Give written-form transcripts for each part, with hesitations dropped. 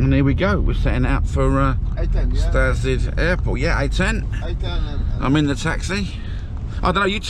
And here we go. We're setting out for A10, yeah? Stansted Airport. Yeah, A10. A10 I'm in the taxi. I don't know. You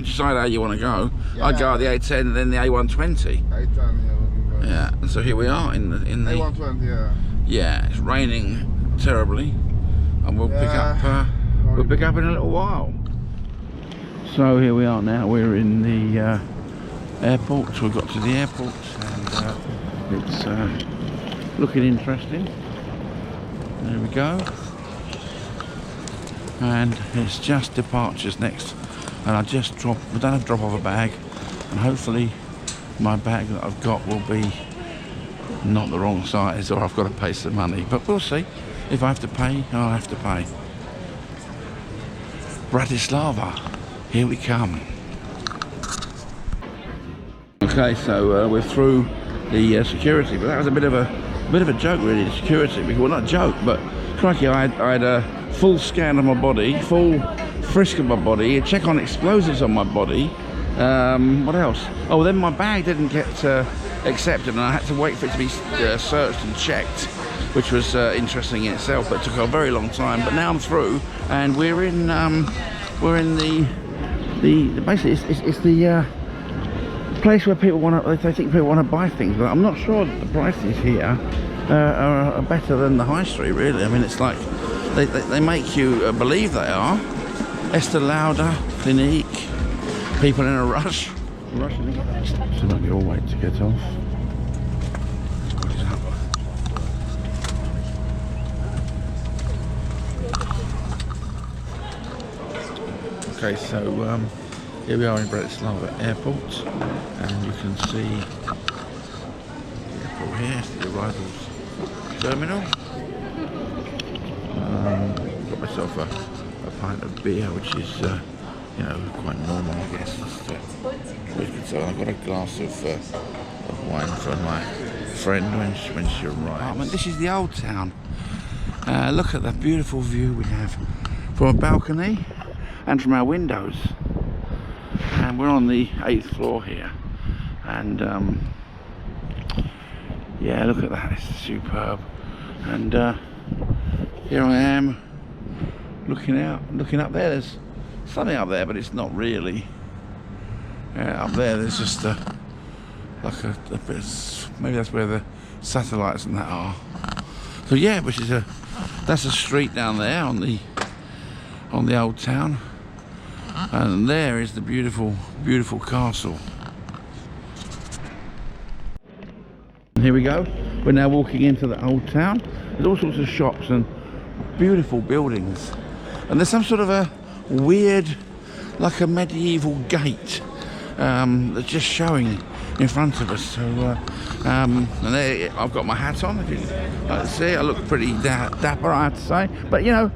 decide how you want to go. Yeah. I go at the A10 and then the A120. A10, Yeah. And so here we are in the A120, yeah. Yeah, it's raining terribly, and we'll pick up. We'll pick up in a little while. So here we are now. We're in the airport. So we've got to the airport, and it's looking interesting. There we go. And it's just departures next. And I just drop. I don't have to drop off a bag, and hopefully my bag that I've got will be not the wrong size, or I've got to pay some money. But we'll see. If I have to pay, I'll have to pay. Bratislava, here we come. Okay, so we're through the security, but that was a bit of a joke, really. The security, well, not a joke, but crikey, I had a full scan of my body, full frisk of my body, a check on explosives on my body. What else? Oh, then my bag didn't get accepted, and I had to wait for it to be searched and checked, which was interesting in itself, but it took a very long time. But now I'm through, and we're in the basically it's the place where people want to, they think people want to buy things, but I'm not sure that the prices here are better than the high street, really. I mean, it's like they make you believe they are. Estee Lauder, Clinique, people in a rush. Rushing to get out. So might be all wait to get off. Okay, so here we are in Bratislava Airport, and you can see the airport here, the arrivals terminal. Got myself a pint of beer, which is you know, quite normal, I guess. So I've got a glass of wine for my friend when she arrives. And this is the old town. Look at the beautiful view we have from a balcony and from our windows. And we're on the 8th floor here. And yeah, look at that, it's superb. And here I am looking up there. There's something up there, but it's not really. Up there, there's just like a bit. Maybe that's where the satellites and that are. So yeah, that's a street down there on the old town, and there is the beautiful castle. And here we go. We're now walking into the old town. There's all sorts of shops and beautiful buildings, and there's some sort of a weird, like a medieval gate that's just showing in front of us. So and there, I've got my hat on. If you like to see, I look pretty dapper, I have to say. But you know,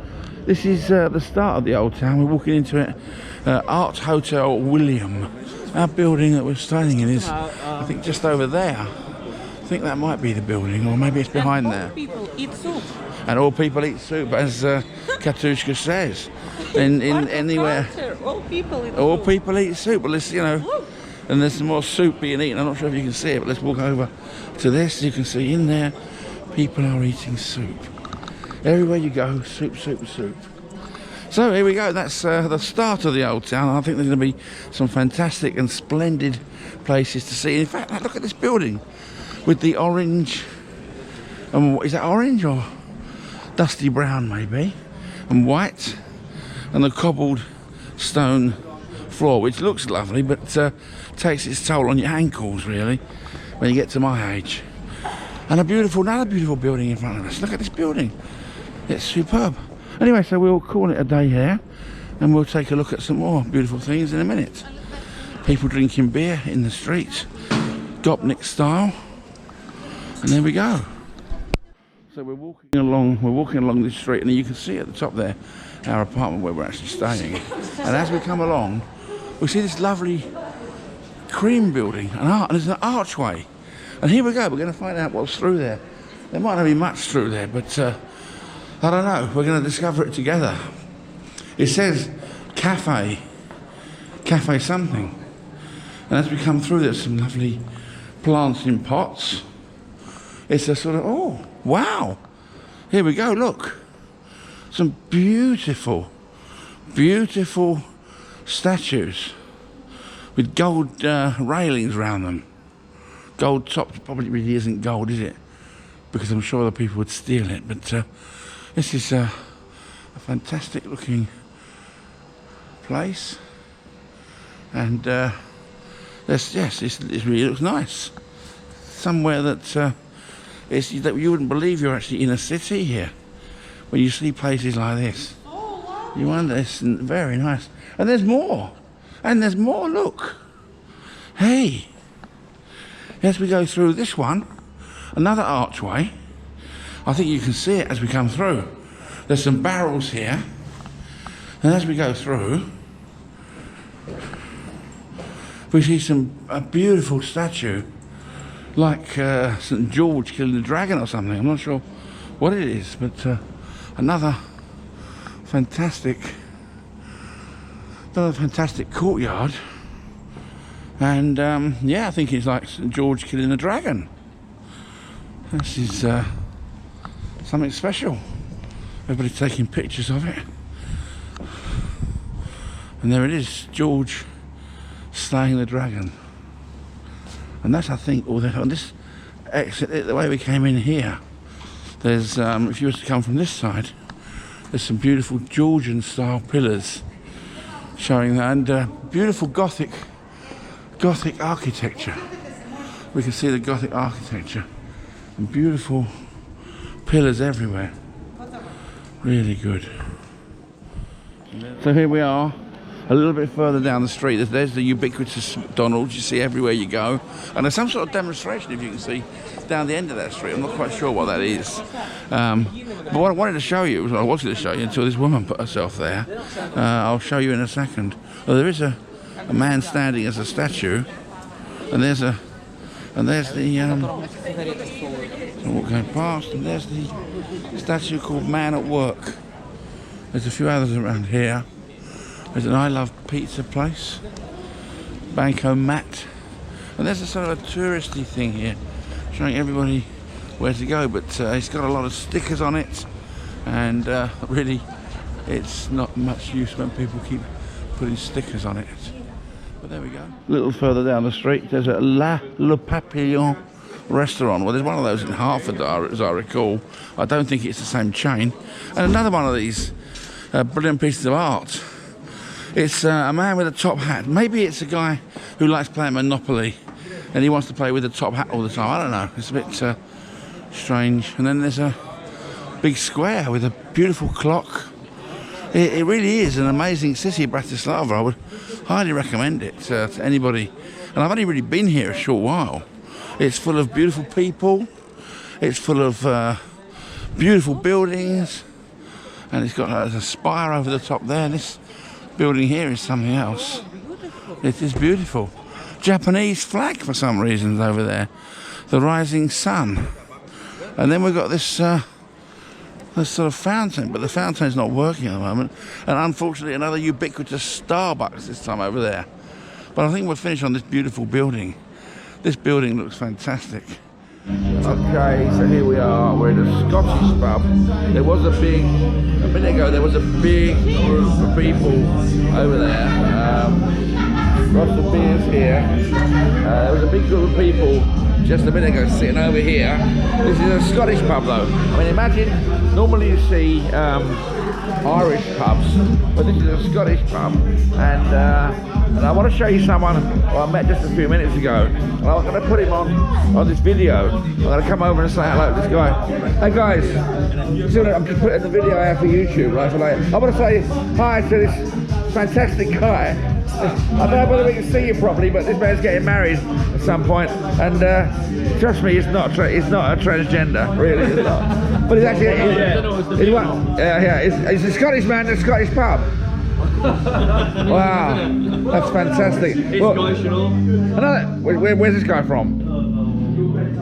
this is the start of the old town. We're walking into it. Art Hotel William. Our building that we're staying in is, I think, just over there. I think that might be the building, or maybe it's behind there. All people eat soup. And all people eat soup, as Katushka says. In anywhere. All people eat All soup. people eat soup. Well, let's, you know, and there's some more soup being eaten. I'm not sure if you can see it, but let's walk over to this. You can see in there, people are eating soup. Everywhere you go, soup, soup, soup. So here we go. That's the start of the old town. I think there's going to be some fantastic and splendid places to see. In fact, look at this building with the orange. Is that orange or dusty brown, maybe, and white, and the cobbled stone floor, which looks lovely, but takes its toll on your ankles, really, when you get to my age. And another beautiful building in front of us. Look at this building. It's superb. Anyway, so we'll call it a day here, and we'll take a look at some more beautiful things in a minute. People drinking beer in the streets, Gopnik style, and there we go. So we're walking along this street, and you can see at the top there our apartment where we're actually staying. And as we come along, we see this lovely cream building, and there's an archway. And here we go. We're going to find out what's through there. There might not be much through there, but I don't know. We're going to discover it together. It says cafe something. And as we come through, there's some lovely plants in pots. It's a sort of, oh, wow. Here we go, look. Some beautiful, beautiful statues with gold railings around them. Gold tops, probably really isn't gold, is it? Because I'm sure the people would steal it. But this is a fantastic looking place. And yes, it really looks nice. Somewhere that, that you wouldn't believe you're actually in a city here. When you see places like this. You wonder, it's very nice. And there's more. And there's more, look. Hey. As we go through this one, another archway. I think you can see it as we come through. There's some barrels here. And as we go through, we see a beautiful statue. Like St. George killing the dragon or something. I'm not sure what it is, but another fantastic courtyard. And yeah, I think it's like St. George killing the dragon. This is something special. Everybody's taking pictures of it. And there it is, George slaying the dragon. And that's, I think, on this exit, the way we came in here, there's, if you were to come from this side, there's some beautiful Georgian style pillars showing that, and beautiful Gothic architecture. We can see the Gothic architecture and beautiful pillars everywhere. Really good. So here we are, a little bit further down the street. There's the ubiquitous McDonald's you see everywhere you go, and there's some sort of demonstration, if you can see, down the end of that street. I'm not quite sure what that is. But what I wanted to show you, I was going to show you until this woman put herself there. I'll show you in a second. Well, there is a man standing as a statue, and there's the going past, and there's the statue called Man at Work. There's a few others around here. There's an I Love Pizza place, Bancomat, and there's a sort of a touristy thing here, showing everybody where to go. But it's got a lot of stickers on it, and really, it's not much use when people keep putting stickers on it. But there we go. A little further down the street, there's a Le Papillon restaurant. Well, there's one of those in Hartford, as I recall. I don't think it's the same chain. And another one of these brilliant pieces of art. It's a man with a top hat. Maybe it's a guy who likes playing Monopoly and he wants to play with a top hat all the time. I don't know. It's a bit strange. And then there's a big square with a beautiful clock. It really is an amazing city, Bratislava. I would highly recommend it to anybody. And I've only really been here a short while. It's full of beautiful people. It's full of beautiful buildings. And it's got a spire over the top there. And this building here is something else. It is beautiful. Japanese flag for some reasons over there. The rising sun. And then we've got this sort of fountain, but the fountain's not working at the moment. And unfortunately another ubiquitous Starbucks this time over there. But I think we'll finish on this beautiful building. This building looks fantastic. Okay, so here we are. We're in a Scottish pub. A minute ago, there was a big group of people over there. Lots of beers here. There was a big group of people just a minute ago sitting over here. This is a Scottish pub though. I mean, imagine, normally you see Irish pubs, but this is a Scottish pub. And I want to show you someone who I met just a few minutes ago. And I'm going to put him on this video. I'm going to come over and say hello to this guy. Hey guys, I'm just putting the video out for YouTube, right? So like, I want to say hi to this fantastic guy. I don't know whether we can see you properly, but this man's getting married at some point, and trust me, it's not a transgender, really. It's not. But it's actually it's a Scottish man in a Scottish pub. Wow, that's fantastic. Where's this guy from?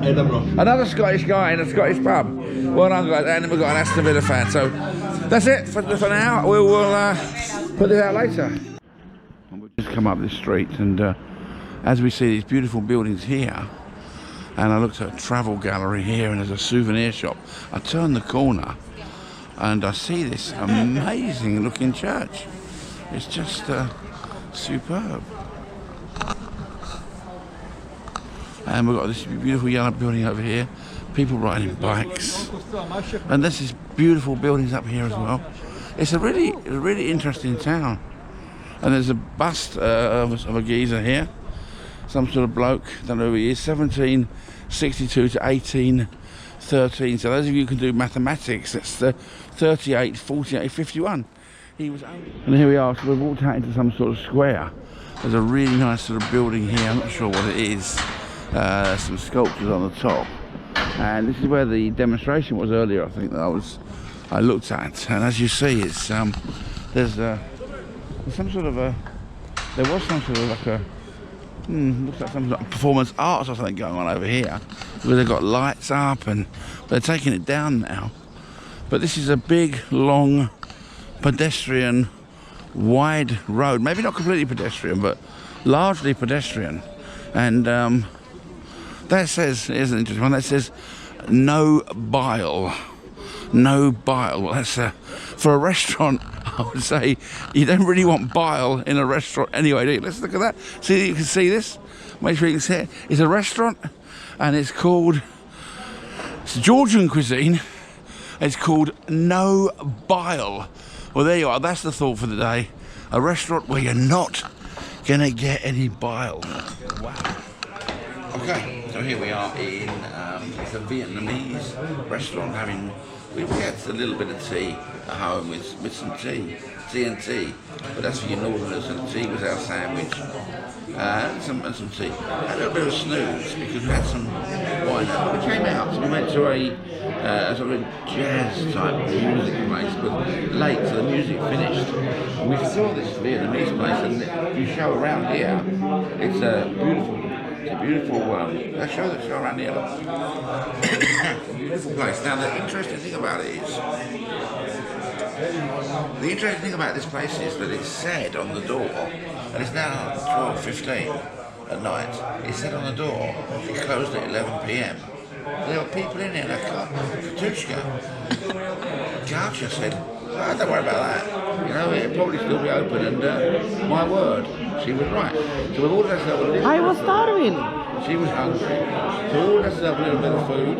Edinburgh. Another Scottish guy in a Scottish pub. Well done, guys. And we've got an Aston Villa fan. So that's it for now. We'll put this out later. We'll just come up this street, and as we see these beautiful buildings here, and I looked at a travel gallery here, and there's a souvenir shop. I turned the corner and I see this amazing looking church. It's just superb. And we've got this beautiful yellow building over here, people riding bikes, and there's these beautiful buildings up here as well. It's a really interesting town. And there's a bust of a geezer here, some sort of bloke, don't know who he is, 1762 to 1813. So those of you who can do mathematics, that's 38, 48, 51. He was. And here we are, so we've walked out into some sort of square. There's a really nice sort of building here, I'm not sure what it is. There's some sculptures on the top. And this is where the demonstration was earlier, I think, that I looked at. And as you see, it's there's some sort of a, there was some sort of like a, looks like some sort of performance arts or something going on over here, where they've got lights up, and they're taking it down now. But this is a big, long, pedestrian, wide road. Maybe not completely pedestrian, but largely pedestrian. And that says, here's an interesting one, that says, no bile. No bile. Well, that's for a restaurant, I would say you don't really want bile in a restaurant anyway, do you? Let's look at that. See, you can see this. Make sure you can see it. It's a restaurant, and it's Georgian cuisine. It's called No Bile. Well, there you are. That's the thought for the day. A restaurant where you're not gonna get any bile. Wow. Okay, so here we are in it's a Vietnamese restaurant we had a little bit of tea at home with some tea and tea, but that's for your northerners, and tea was our sandwich, and some tea. A little bit of a snooze because we had some wine. We came out, so we went to a sort of jazz type music place, but late, so the music finished. And we saw this Vietnamese place, and if you show around here, it's a beautiful show around here. Beautiful place. Now the interesting thing about this place is that it's said on the door, and it's now 12:15 at night. It said on the door it closed at 11 p.m. There were people in here. Katushka said, oh, don't worry about that. You know, it'll probably still be open, and my word, she was right. So we've ordered ourselves a little. I was starving. She was hungry. So we ordered ourselves a little bit of food.